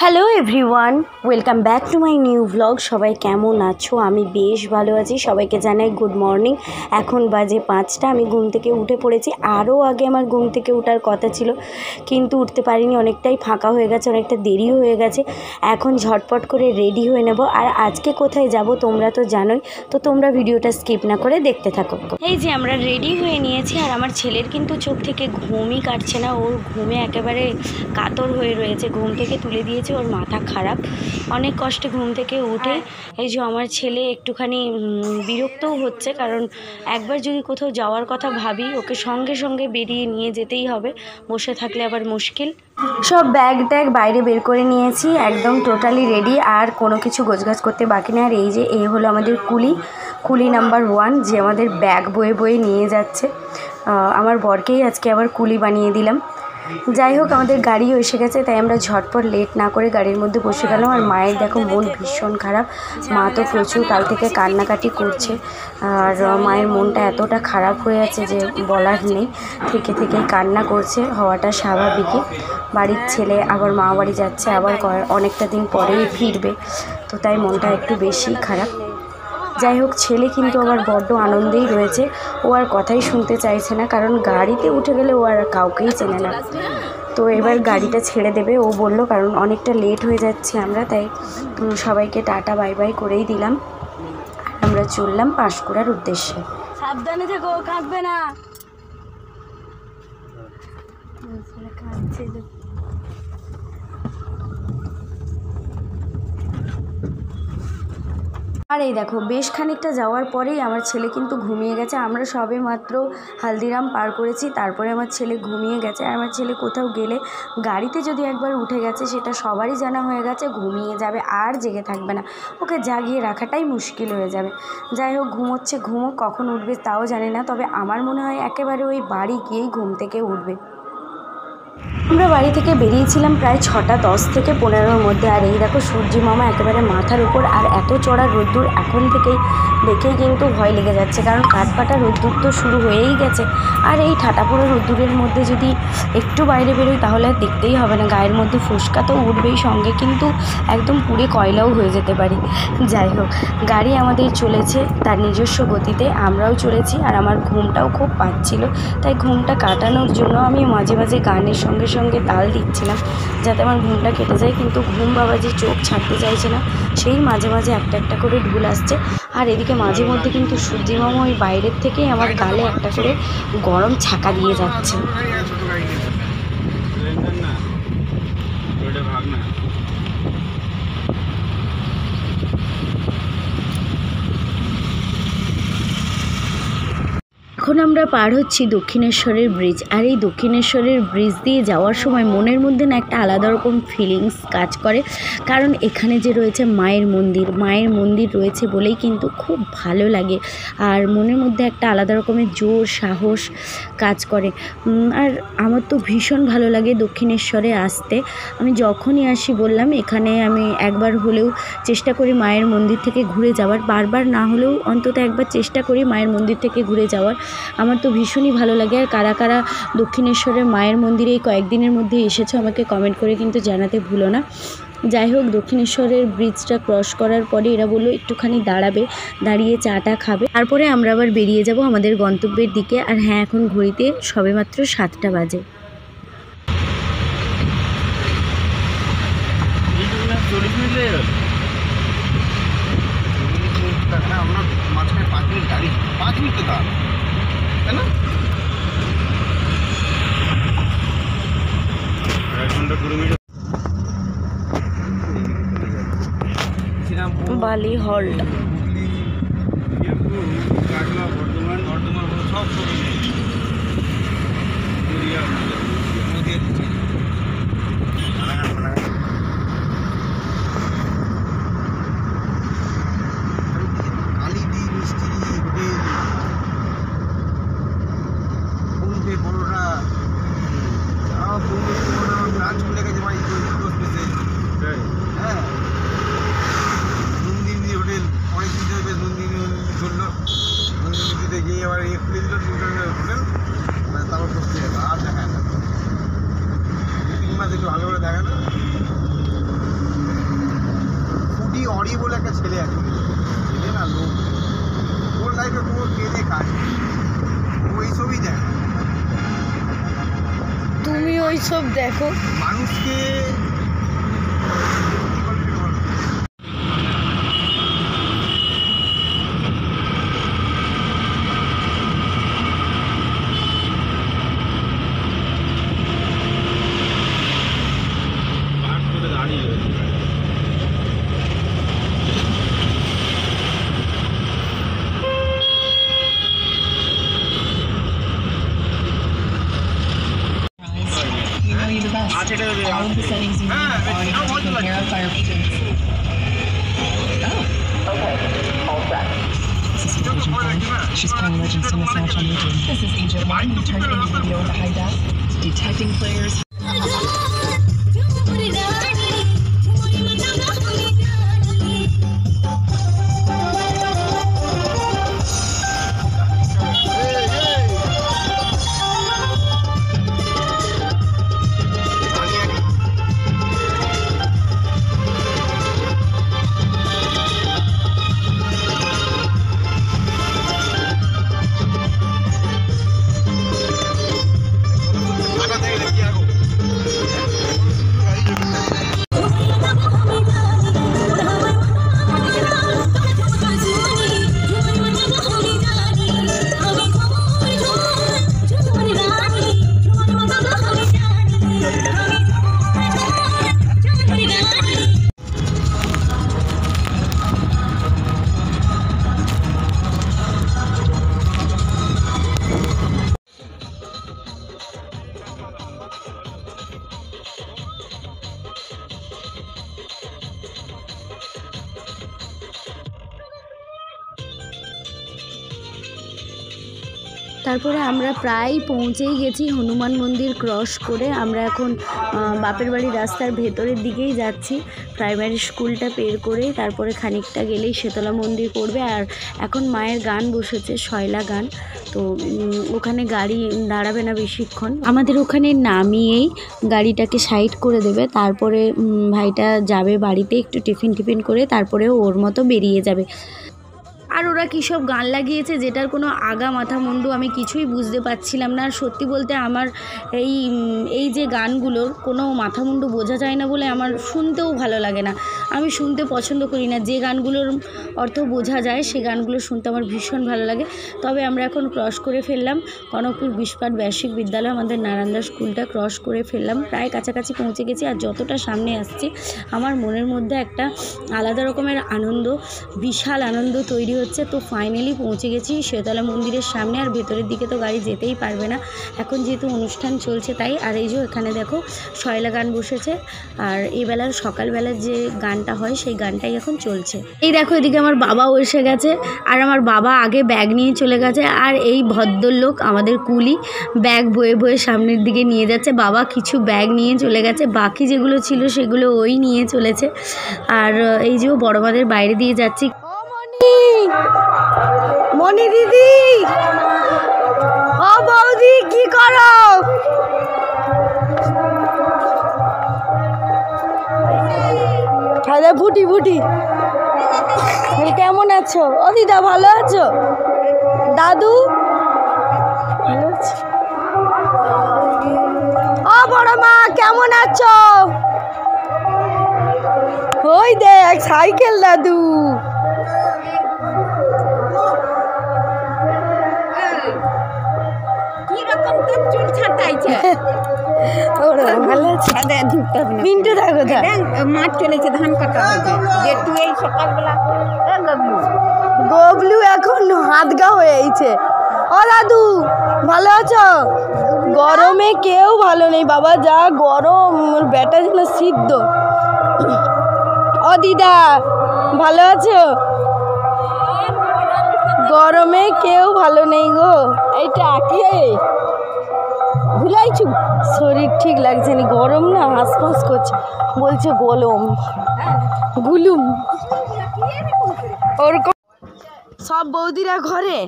Hello everyone, welcome back to my new blog. সবাই কেমন আছো? আমি বেশ ভালো আছি। সবাইকে জানাই গুড মর্নিং। এখন বাজে 5টা। আমি ঘুম থেকে উঠে পড়েছি। আরও আগে আমার ঘুম থেকে ওঠার কথা ছিল, কিন্তু উঠতে পারিনি। অনেকটাই ফাঁকা হয়ে গেছে, অনেকটা দেরিও হয়ে গেছে। এখন ঝটপট করে রেডি হয়ে নেব। আর আজকে কোথায় যাব তোমরা তো জানোই, তো তোমরা ভিডিওটা স্কিপ না করে দেখতে থাকো। এই যে আমরা রেডি হয়ে নিয়েছি, আর আমার ছেলের কিন্তু চোখ থেকে ঘুমই কাটছে না। ওর ঘুমে একেবারে কাতর হয়ে রয়েছে। ঘুম থেকে তুলে দিয়েছে, ওর মাথা খারাপ। অনেক কষ্টে ঘুম থেকে উঠে এই যে আমার ছেলে একটুখানি বিরক্তও হচ্ছে, কারণ একবার যদি কোথাও যাওয়ার কথা ভাবি, ওকে সঙ্গে সঙ্গে বেরিয়ে নিয়ে যেতেই হবে। বসে থাকলে আবার মুশকিল। সব ব্যাগ ট্যাগ বাইরে বের করে নিয়েছি, একদম টোটালি রেডি। আর কোনো কিছু গোছগাছ করতে বাকি নেই। আর এই যে এ হলো আমাদের কুলি নাম্বার 1, যে আমাদের ব্যাগ বয়ে বয়ে নিয়ে যাচ্ছে। আমার বরকেই আজকে আবার কুলি বানিয়ে দিলাম। যাই হোক, আমাদের গাড়িও এসে গেছে, তাই আমরা ঝটপট লেট না করে গাড়ির মধ্যে বসে গেলাম। আর মায়ের দেখো মন ভীষণ খারাপ। মা তো প্রচুর কাল থেকে কান্নাকাটি করছে। আর মায়ের মনটা এতটা খারাপ হয়ে আছে যে বলার নেই। থেকে থেকেই কান্না করছে, হওয়াটা স্বাভাবিকই। বাড়ির ছেলে আবার মা বাড়ি যাচ্ছে, আবার অনেকটা দিন পরেই ফিরবে, তো তাই মনটা একটু বেশি খারাপ। যাই হোক, ছেলে কিন্তু আবার বড্ড আনন্দেই রয়েছে। ও আর কথাই শুনতে চাইছে না, কারণ গাড়িতে উঠে গেলে ও আর কাউকেই চেনে না। তো এবার গাড়িটা ছেড়ে দেবে ও বলল, কারণ অনেকটা লেট হয়ে যাচ্ছে আমরা, তাই সবাইকে টাটা বাই বাই করেই দিলাম। আমরা চললাম পাঁশকুড়ার উদ্দেশ্যে। সাবধানে থেকো, কাঁদবে না। আর এই দেখো, বেশ খানিকটা যাওয়ার পরেই আমার ছেলে কিন্তু ঘুমিয়ে গেছে। আমরা সবে মাত্র হালদিরাম পার করেছি, তারপরে আমার ছেলে ঘুমিয়ে গেছে। আর আমার ছেলে কোথাও গেলে গাড়িতে যদি একবার উঠে গেছে, সেটা সবারই জানা হয়ে গেছে, ঘুমিয়ে যাবে, আর জেগে থাকবে না। ওকে জাগিয়ে রাখাটাই মুশকিল হয়ে যাবে। যাই হোক, ঘুমোচ্ছে, ঘুমো, কখন উঠবে তাও জানি না। তবে আমার মনে হয় একেবারে ওই বাড়ি গিয়েই ঘুম থেকে উঠবে। আমরা বাড়ি থেকে বেরিয়েছিলাম প্রায় 6:10 থেকে 15-র মধ্যে। আর এই দেখো, সূর্যি মামা একেবারে মাথার উপর। আর এত চড়া রোদ্দুর এখন থেকেই দেখেই কিন্তু ভয় লেগে যাচ্ছে, কারণ কাঠফাটা রোদ্দুর তো শুরু হয়েই গেছে। আর এই ঠাটাপোড়া রোদ্দুরের মধ্যে যদি একটু বাইরে বেরোই, তাহলে আর দেখতেই হবে না। গায়ের মধ্যে ফুসকা তো উঠবেই, সঙ্গে কিন্তু একদম পুড়ে কয়লাও হয়ে যেতে পারি। যাই হোক, গাড়ি আমাদের চলেছে তার নিজস্ব গতিতে, আমরাও চলেছি। আর আমার ঘুমটাও খুব পাচ্ছিল, তাই ঘুমটা কাটানোর জন্য আমি মাঝে মাঝে গানের সঙ্গে সঙ্গে তাল দিচ্ছিলাম, যাতে আমার ঘুমটা কেটে যায়। কিন্তু ঘুম বাবাজি চোখ ছাড়তে চাইছে না, সেই মাঝে মাঝে একটা একটা করে ঢুল আসছে। আর এদিকে মাঝে মধ্যে কিন্তু সূর্যি মামা ওই বাইরের থেকেই আমার গালে একটা করে গরম ছাকা দিয়ে যাচ্ছে। এখন আমরা পার হচ্ছি দক্ষিণেশ্বরের ব্রিজ। আর এই দক্ষিণেশ্বরের ব্রিজ দিয়ে যাওয়ার সময় মনের মধ্যে না একটা আলাদা রকম ফিলিংস কাজ করে, কারণ এখানে যে রয়েছে মায়ের মন্দির রয়েছে বলেই কিন্তু খুব ভালো লাগে। আর মনের মধ্যে একটা আলাদা রকমের জোর সাহস কাজ করে। আর আমার তো ভীষণ ভালো লাগে দক্ষিণেশ্বরে আসতে। আমি যখনই আসি, বললাম, এখানে আমি একবার হলেও চেষ্টা করি মায়ের মন্দির থেকে ঘুরে যাওয়ার। বারবার না হলেও অন্তত একবার চেষ্টা করি মায়ের মন্দির থেকে ঘুরে যাওয়ার। আমার তো ভীষণই ভালো লাগে। আর কারা কারা দক্ষিণেশ্বরের মায়ের মন্দিরে এই কয়েকদিনের মধ্যে এসেছো, আমাকে কমেন্ট করে কিন্তু জানাতে ভুলো না। যাই হোক, দক্ষিণেশ্বরের ব্রিজটা ক্রস করার পরে এরা বললো একটুখানি দাঁড়াবে, দাঁড়িয়ে চাটা খাবে, তারপরে আমরা আবার বেরিয়ে যাব আমাদের গন্তব্যের দিকে। আর হ্যাঁ, এখন ঘড়িতে সবেমাত্র 7টা বাজে। বালি হল্ট হরি বলে একটা ছেলে আছে, ছেলে না লোক, ওর লাইফে কোনো কেঁদে কাজ নেই, ও এইসবই দেয়। তুমি ওইসব দেখো মানুষকে All of the settings you need are already taken care of by our agents. Oh. Okay. All set. This is Agent 5. She's calling Legend Cinema Snatch on Legion. This is Agent 1. You turned in the video into high def. Detecting players. তারপরে আমরা প্রায় পৌঁছেই গেছি হনুমান মন্দির cross করে। আমরা এখন বাপের বাড়ির রাস্তার ভেতরের দিকেই যাচ্ছি, প্রাইমারি স্কুলটা পের করে। তারপরে খানিকটা গেলেই শীতলা মন্দির পড়বে। আর এখন মায়ের গান বসেছে, শয়লা গান, তো ওখানে গাড়ি দাঁড়াবে না বেশিক্ষণ। আমাদের ওখানে নামিয়েই গাড়িটাকে সাইড করে দেবে, তারপরে ভাইটা যাবে বাড়িতে একটু টিফিন করে, তারপরে ওর মতো বেরিয়ে যাবে। আর ওরা কী সব গান লাগিয়েছে যেটার কোনো আগা মাথা মুন্ডু আমি কিছুই বুঝতে পারছিলাম না। আর সত্যি বলতে আমার এই যে গানগুলোর কোনো মাথা মুন্ডু বোঝা যায় না বলে আমার শুনতেও ভালো লাগে না, আমি শুনতে পছন্দ করি না। যে গানগুলোর অর্থ বোঝা যায় সে গানগুলো শুনতে আমার ভীষণ ভালো লাগে। তবে আমরা এখন ক্রস করে ফেললাম কনকপুর বিস্পাট ব্যাসিক বিদ্যালয়, আমাদের নারায়ণদা স্কুলটা ক্রস করে ফেললাম, প্রায় কাছাকাছি পৌঁছে গেছি। আর যতটা সামনে আসছি আমার মনের মধ্যে একটা আলাদা রকমের আনন্দ, বিশাল আনন্দ তৈরি হচ্ছে। তো ফাইনালি পৌঁছে গেছি শীতলা মন্দিরের সামনে। আর ভেতরের দিকে তো গাড়ি যেতেই পারবে না এখন যেহেতু অনুষ্ঠান চলছে তাই। আর এই যে এখানে দেখো শয়লা গান বসেছে, আর এই বেলার সকালবেলার যে গানটা হয় সেই গানটাই এখন চলছে। এই দেখো এদিকে আমার বাবাও এসে গেছে, আর আমার বাবা আগে ব্যাগ নিয়ে চলে গেছে। আর এই ভদ্রলোক আমাদের কুলি ব্যাগ বয়ে বয়ে সামনের দিকে নিয়ে যাচ্ছে। বাবা কিছু ব্যাগ নিয়ে চলে গেছে, বাকি যেগুলো ছিল সেগুলো ওই নিয়ে চলেছে। আর এই যে বড় মাদের বাইরে দিয়ে যাচ্ছি। মনি দিদি, ও বৌদি কি করো? হ্যাঁ ফুটি কেমন আছো? ও দিদা ভালো আছো? দাদু ভালো আছো? ও বড় মা কেমন আছো? ওই দেখ সাইকেল দাদু। মিন্টু দেখো মাঠ চলেছে, ধান কাটা গবলু এখন হাতগা হয়েছে। ও দাদু ভালো আছো? গরমে কেউ ভালো নেই বাবা, যা গরম, ব্যাটা যেন সিদ্ধ। ও দিদা ভালো আছো? গরমে কেউ ভালো নেই গো। এইটা কি ভুলাইছু, শরীর ঠিক লাগছে না, গরম না হাঁসফাঁস করছে, বলছে গলম গুলুম ওরকম। সব বৌদিরা ঘরে?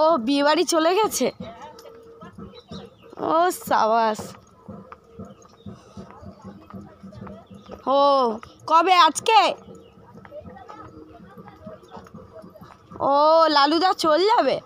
ও বিয়ে বাড়ি চলে গেছে। ও সাবাস। ও কবে আজকে? ও লালুদা চল যাবে।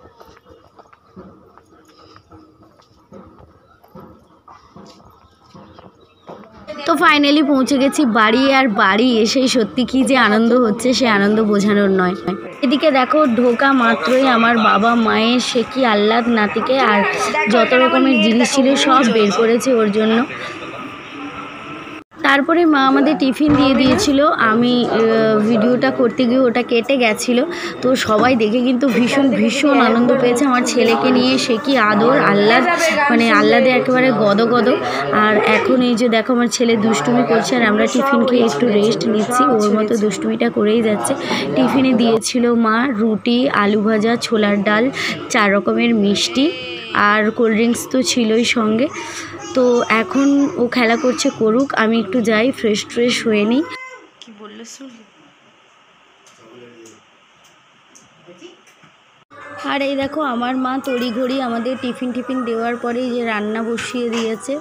তো ফাইনালি পৌঁছে গেছি বাড়ি, আর বাড়ি এসেই সত্যি কি যে আনন্দ হচ্ছে সে আনন্দ বোঝানোর নয়। এদিকে দেখো ঢোকা মাত্রই আমার বাবা মায়ের সে কি আহ্লাদ নাতিকে, আর যত রকমের জিনিস ছিল সব বের করেছে ওর জন্য। তারপরে মা আমাদের টিফিন দিয়ে দিয়েছিল। আমি ভিডিওটা করতে গিয়ে ওটা কেটে গেছিলো, তো সবাই দেখে কিন্তু ভীষণ ভীষণ আনন্দ পেয়েছে। আমার ছেলেকে নিয়ে সে কি আদর আহ্লাদ, মানে আহ্লাদে একেবারে গদ। আর এখন এই যে দেখো আমার ছেলে দুষ্টুমি করছে, আর আমরা টিফিন খেয়ে একটু রেস্ট নিচ্ছি। ওর মতো দুষ্টুমিটা করেই যাচ্ছে। টিফিনে দিয়েছিল মা রুটি, আলু ভাজা, ছোলার ডাল, 4 রকমের মিষ্টি, আর কোল্ড ড্রিঙ্কস তো ছিলই সঙ্গে। তো এখন ও খেলা করছে, করুক, আমি একটু যাই ফ্রেশ হয়ে নিই। কি বললো শুনলি? আর এই দেখো আমার মা তড়িঘড়ি আমাদের টিফিন দেওয়ার পরেই যে রান্না বসিয়ে দিয়েছে,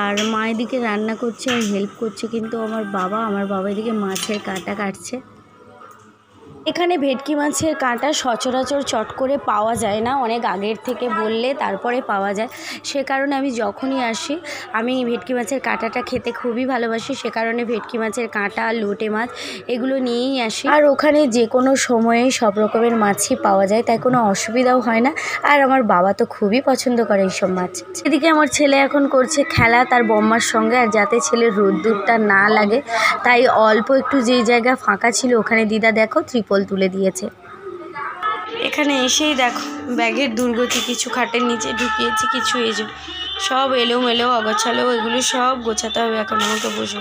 আর মা এদিকে রান্না করছে আর হেল্প করছে কিন্তু আমার বাবা এদিকে মাছের কাঁটা কাটছে। এখানে ভেটকি মাছের কাঁটা সচরাচর চট করে পাওয়া যায় না, অনেক আগের থেকে বললে তারপরে পাওয়া যায়। সে কারণে আমি যখনই আসি আমি ভেটকি মাছের কাঁটাটা খেতে খুবই ভালোবাসি, সে কারণে ভেটকি মাছের কাঁটা, লোটে মাছ এগুলো নিয়েই আসি। আর ওখানে যে কোনো সময়ে সব রকমের মাছই পাওয়া যায়, তাই কোনো অসুবিধাও হয় না। আর আমার বাবা তো খুবই পছন্দ করে এইসব মাছ। এদিকে আমার ছেলে এখন করছে খেলা তার বম্মার সঙ্গে, আর যাতে ছেলের রোদ্দুরটা না লাগে তাই অল্প একটু যেই জায়গা ফাঁকা ছিল ওখানে দিদা দেখো ত্রিপল তুলে দিয়েছে। এখানে এসেই দেখো ব্যাগের দুর্গতি, কিছু খাটের নিচে ঢুকিয়েছি, কিছু এই যে সব এলোমেলো অগোছালো, এগুলো সব গোছাতে হবে এখন আমাকে বসে।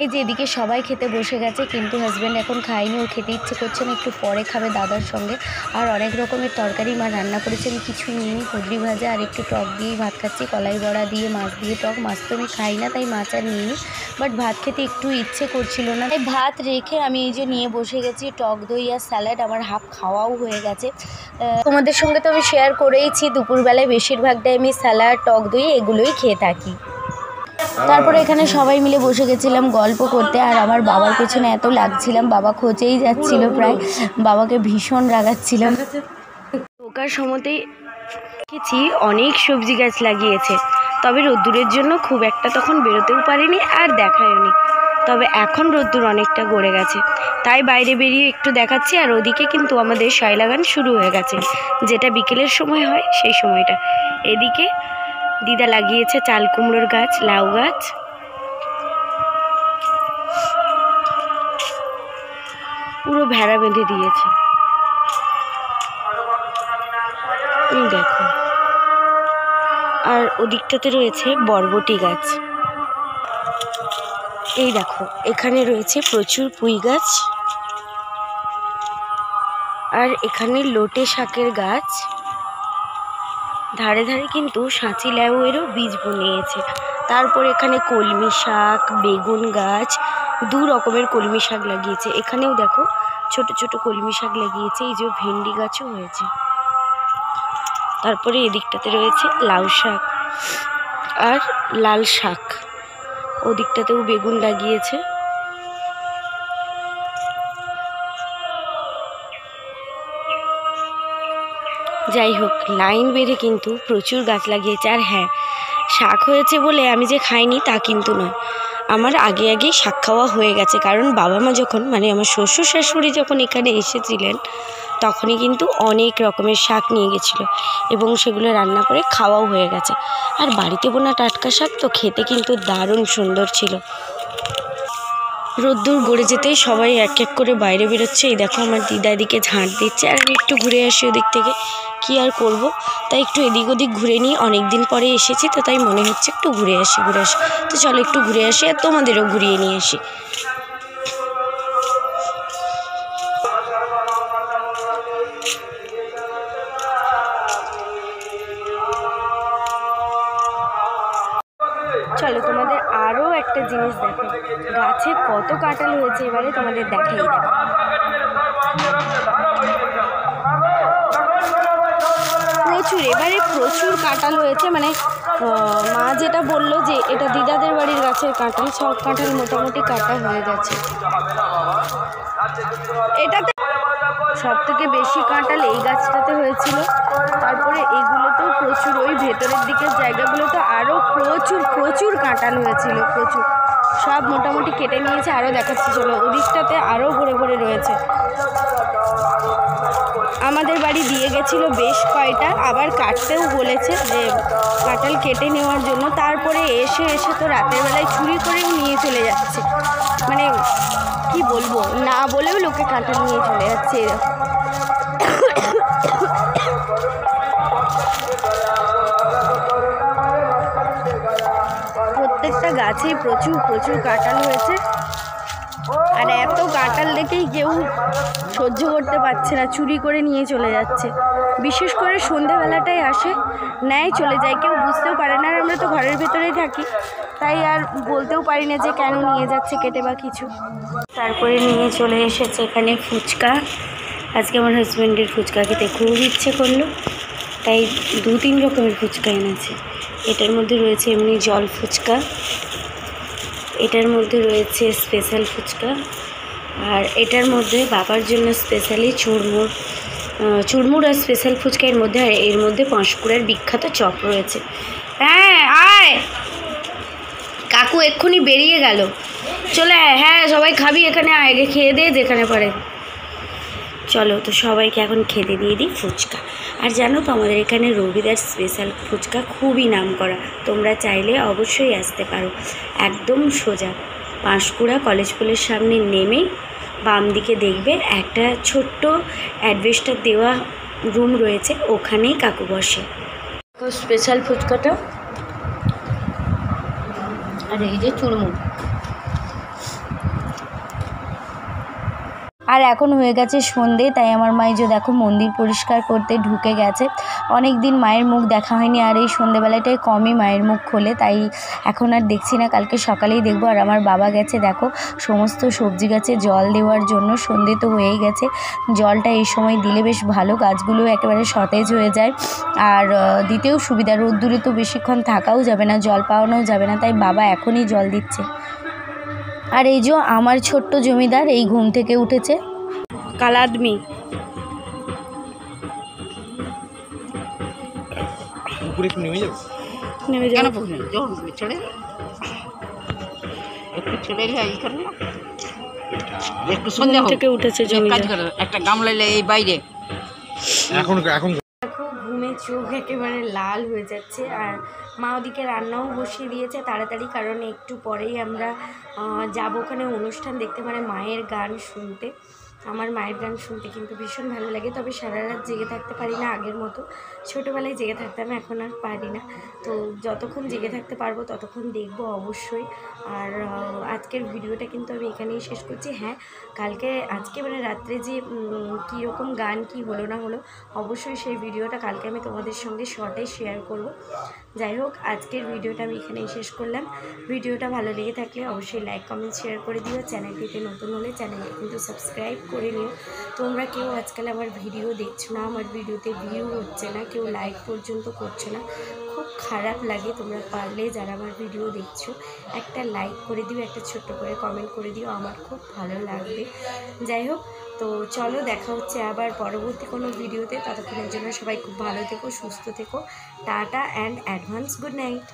এই যে এদিকে সবাই খেতে বসে গেছে, কিন্তু হাজব্যান্ড এখন খায়নি, ওর খেতে ইচ্ছে করছে না, একটু পরে খাবে দাদার সঙ্গে। আর অনেক রকমের তরকারি মা রান্না করেছে, আমি কিছুই নিইনি, কুঁদরি ভাজা আর একটু টক দিয়েই ভাত খাচ্ছি, কলাই বড়া দিয়ে মাছ দিয়ে টক। মাছ তো আমি খাই না তাই মাছ আর নিইনি, বাট ভাত খেতে একটু ইচ্ছে করছিল না তাই ভাত রেখে আমি এই যে নিয়ে বসে গেছি টক দই আর স্যালাড। আমার হাফ খাওয়াও হয়ে গেছে। তোমাদের সঙ্গে তো আমি শেয়ার করেইছি দুপুরবেলায় বেশিরভাগটাই আমি স্যালাড, টক দই এগুলোই খেয়ে থাকি। তারপরে এখানে সবাই মিলে বসে গেছিলাম গল্প করতে, আর আমার বাবার পেছনে এত লাগছিলাম, বাবা খোঁজেই যাচ্ছিল প্রায়, বাবাকে ভীষণ রাগাচ্ছিলাম। ঢোকার সময়তেই দেখেছি অনেক সবজি গাছ লাগিয়েছে, তবে রোদ্দুরের জন্য খুব একটা তখন বেরোতেও পারিনি আর দেখায়নি। তবে এখন রোদ্দুর অনেকটা গড়ে গেছে তাই বাইরে বেরিয়ে একটু দেখাচ্ছি। আর ওদিকে কিন্তু আমাদের শয়লাগান শুরু হয়ে গেছে, যেটা বিকেলের সময় হয় সেই সময়টা। এদিকে দিদা লাগিয়েছে চাল কুমড়োর গাছ, লাউ গাছ, পুরো ভেড়া বেঁধে দিয়েছে দেখো। আর ওদিকটাতে রয়েছে বরবটি গাছ। এই দেখো এখানে রয়েছে প্রচুর পুঁই গাছ, আর এখানে লোটে শাকের গাছ। ধারে ধারে কিন্তু সাঁচি লেবুয়েরও বীজ বুনিয়েছে। তারপর এখানে কলমি শাক, বেগুন গাছ, 2 রকমের কলমি শাক লাগিয়েছে। এখানেও দেখো ছোট ছোট কলমি শাক লাগিয়েছে, এই যে ভেন্ডি গাছও হয়েছে। তারপরে এদিকটাতে রয়েছে লাউ শাক আর লাল শাক, ওদিকটাতেও বেগুন লাগিয়েছে। যাই হোক লাইন বেঁধে কিন্তু প্রচুর গাছ লাগিয়েছে। আর হ্যাঁ, শাক হয়েছে বলে আমি যে খাইনি তা কিন্তু নয়, আমার আগেই শাক খাওয়া হয়ে গেছে। কারণ বাবা মা যখন মানে আমার শ্বশুর শাশুড়ি যখন এখানে এসেছিলেন তখনই কিন্তু অনেক রকমের শাক নিয়ে গেছিলো এবং সেগুলো রান্না করে খাওয়াও হয়ে গেছে। আর বাড়িতে বোনা টাটকা শাক তো খেতে কিন্তু দারুণ সুন্দর ছিল। রোদ্দুর গড়ে যেতেই সবাই এক এক করে বাইরে বেরোচ্ছে। এই দেখো আমার দিদা এদিকে ঝাঁট দিচ্ছে, আর আমি একটু ঘুরে আসি ওদিক থেকে, কি আর করব, তাই একটু এদিক ওদিক ঘুরে নিই। অনেক দিন পরে এসেছি তো তাই মনে হচ্ছে একটু ঘুরে আসি। তো চলো একটু ঘুরে আসি আর তোমাদেরও ঘুরিয়ে নিয়ে আসি। চলো তোমাদের আরও একটা জিনিস দেখো, গাছে কত কাঁঠাল হয়েছে এবারে তোমাদের দেখাই দেখো। প্রচুর, এবারে প্রচুর কাঁঠাল হয়েছে, মানে মা যেটা বললো যে এটা দিদাদের বাড়ির গাছের কাঁঠাল, সব কাঁঠাল মোটামুটি কাটা হয়ে গেছে। এটাতে সব থেকে বেশি কাঁঠাল এই গাছটাতে হয়েছিল, তারপরে এইগুলোতেও প্রচুর, ওই ভেতরের দিকের জায়গাগুলোতে আরও প্রচুর প্রচুর কাঁঠাল হয়েছিল, প্রচুর। সব মোটামুটি কেটে নিয়েছে, আরও দেখাচ্ছি চলো, ওদিকটাতে আরও ভরে ভরে রয়েছে। আমাদের বাড়ি দিয়ে গেছিলো বেশ কয়টা, আবার কাটতেও বলেছে যে কাঁঠাল কেটে নেওয়ার জন্য। তারপরে এসে তো রাতের বেলায় চুরি করেও নিয়ে চলে যাচ্ছে, মানে কি বলবো, না বলেও লোকে কাঁঠাল নিয়ে চলে যাচ্ছে। প্রত্যেকটা গাছেই প্রচুর প্রচুর কাঁঠাল হয়েছে, আর এত কাঁঠাল দেখেই কেউ সহ্য করতে পারছে না, চুরি করে নিয়ে চলে যাচ্ছে। বিশেষ করে সন্ধেবেলাটাই আসে, নেয় চলে যায়, কেউ বুঝতেও পারে না। আর আমরা তো ঘরের ভেতরেই থাকি, তাই আর বলতেও পারি না যে কেন নিয়ে যাচ্ছে কেটে বা কিছু। তারপরে নিয়ে চলে এসেছে এখানে ফুচকা। আজকে আমার হাজব্যান্ডের ফুচকা খেতে খুব ইচ্ছে করলো, তাই 2-3 রকমের ফুচকা এনেছে। এটার মধ্যে রয়েছে এমনি জল ফুচকা, এটার মধ্যে রয়েছে স্পেশাল ফুচকা, আর এটার মধ্যে বাবার জন্য স্পেশালি চুরমুর আর স্পেশাল ফুচকা এর মধ্যে। আর এর মধ্যে পাঁশকুড়ার বিখ্যাত চপ রয়েছে। হ্যাঁ আয়, কাকু এক্ষুনি বেরিয়ে গেল, চলে আয়। হ্যাঁ সবাই খাবি এখানে, আগে খেয়ে দে যেখানে পারে। চলো তো সবাইকে এখন খেতে দিয়ে দিই ফুচকা। আর জানো তো আমাদের এখানে রবিদার স্পেশাল ফুচকা খুবই নাম করা, তোমরা চাইলে অবশ্যই আসতে পারো। একদম সোজা পাঁশকুড়া কলেজ স্কুলের সামনে নেমে বাম দিকে দেখবে একটা ছোট্ট অ্যাডভেস্টার দেওয়া রুম রয়েছে, ওখানেই কাকু বসে। তো স্পেশাল ফুচকাটা, আর এই যে চুরমুর। আর এখন হয়ে গেছে সন্ধে, তাই আমার মা যে দেখো মন্দির পরিষ্কার করতে ঢুকে গেছে। অনেক দিন মায়ের মুখ দেখা হয়নি, আর এই সন্ধেবেলাটাই কমই মায়ের মুখ খোলে, তাই এখন আর দেখছি না, কালকে সকালেই দেখবো। আর আমার বাবা গেছে দেখো সমস্ত সবজি গাছে জল দেওয়ার জন্য। সন্ধে তো হয়েই গেছে, জলটা এই সময় দিলে বেশ ভালো, গাছগুলো একেবারে সতেজ হয়ে যায়, আর দিতেও সুবিধা। রোদ্দুরে তো বেশিক্ষণ থাকাও যাবে না, জল পাওয়ানোও যাবে না, তাই বাবা এখনই জল দিচ্ছে। আর এই যে আমার ছোট্ট জমিদার এই ঘুম থেকে উঠেছে, কাল আদমি। পুকুরে একটু নেমে যাবো, নেমে যাও। একটু সন্ধ্যা থেকে উঠেছে জমিদার। একটা গামলাইলে এই বাইরে এখন দেখো ঘুমে চোখ একেবারে লাল হয়ে যাচ্ছে। আর মা ওদিকে রান্নাও বসিয়ে দিয়েছে তাড়াতাড়ি, কারণ একটু পরেই আমরা যাবো ওখানে অনুষ্ঠান দেখতে, মানে মায়ের গান শুনতে। আমার মায়ের গান শুনতে কিন্তু ভীষণ ভালো লাগে, তবে সারা রাত জেগে থাকতে পারি না আগের মতো। ছোটোবেলায় জেগে থাকতাম, এখন আর পারি না। তো যতক্ষণ জেগে থাকতে পারবো ততক্ষণ দেখবো অবশ্যই। আর আজকের ভিডিওটা কিন্তু আমি এখানেই শেষ করছি। হ্যাঁ, আজকে মানে রাত্রে যে কীরকম গান কি হলো না হলো, অবশ্যই সেই ভিডিওটা কালকে আমি তোমাদের সঙ্গে শর্টে শেয়ার করব। যাই হোক, আজকের ভিডিওটা আমি এখানেই শেষ করলাম। ভিডিওটা ভালো লেগে থাকলে অবশ্যই লাইক কমেন্ট শেয়ার করে দিও। চ্যানেলটিতে নতুন হলে চ্যানেলটি কিন্তু সাবস্ক্রাইব করে নিও। তোমরা কেউ আজকাল আমার ভিডিও দেখছো না, আমার ভিডিওতে ভিউ হচ্ছে না, কেউ লাইক পর্যন্ত করছো না, খুব খারাপ লাগে। তোমরা পারলে যারা আমার ভিডিও দেখছো একটা লাইক করে দিও, একটা ছোট্ট করে কমেন্ট করে দিও, আমার খুব ভালো লাগবে। যাই হোক, তো চলো দেখা হচ্ছে আবার পরবর্তী কোনো ভিডিওতে। ততক্ষণের জন্য সবাই খুব ভালো থেকো, সুস্থ থেকো। Tata and advance good night.